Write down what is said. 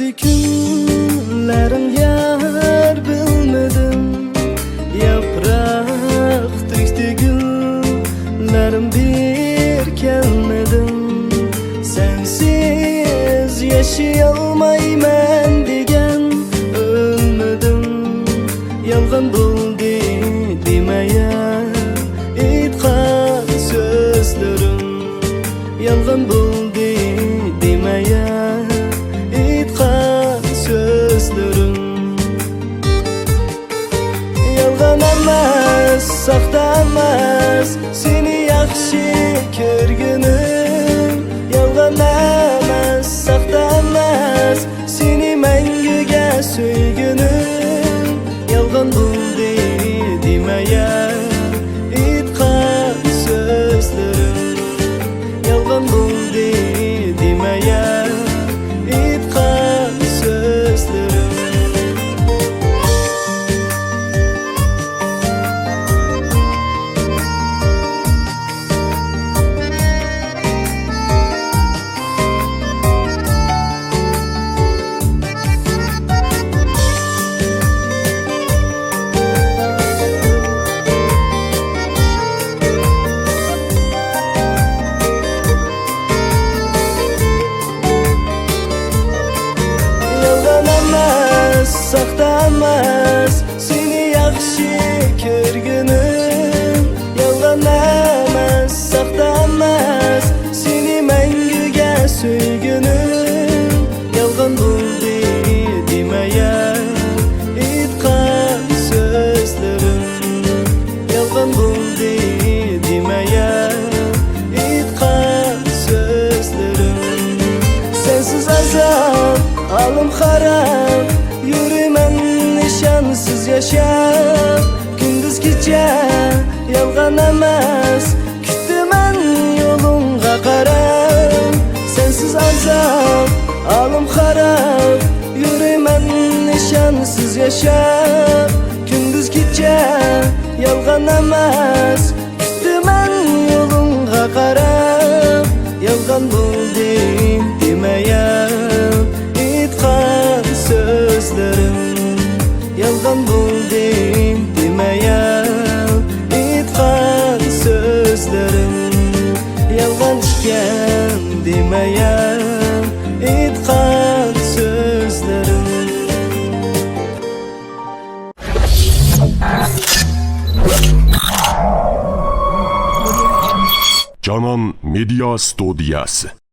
Geçti günlerim yar bilmedim. Yaprak düştü günlerim bir gelmedim. Sensiz yaşayalmayman degen ölmedim. Yalgan buldu demeye itqan sözlerim. Yalgan buldu demeye sözlerim. Yalgan emas, saxta emas, seni yaxshi ko'rganim. Yalgan emas, saxta emas, seni manguga so'yganim. Yalgan bo'ldi demaya aytgan so'zlarim. Yalgan bo'ldi demaya aytgan so'zlarim. Saxta emas, seni yaxshi ko'rganim. Yolg'on emas, saxta emas, seni manguga so'yganim. Yolg'on bo'ldi demaya aytgan so'zlarim. Yolg'on bo'ldi demaya aytgan so'zlarim. Sensiz azob, olim xarob, yürümen nişansız yaşap. Gündüz gece yalgan emas, kütümen yolunga qarab. Sensiz azap, alım harap, yürümen nişansız yaşap. Gündüz gece yalgan emas, kütümen yolunga qarab. Yalgan buldu demeye aytgan sözlerim. Yalgan bo'ldi demaya aytgan sözlerim. Yalgan ekan demaya aytgan sözlerim. Canan Media Studiyası.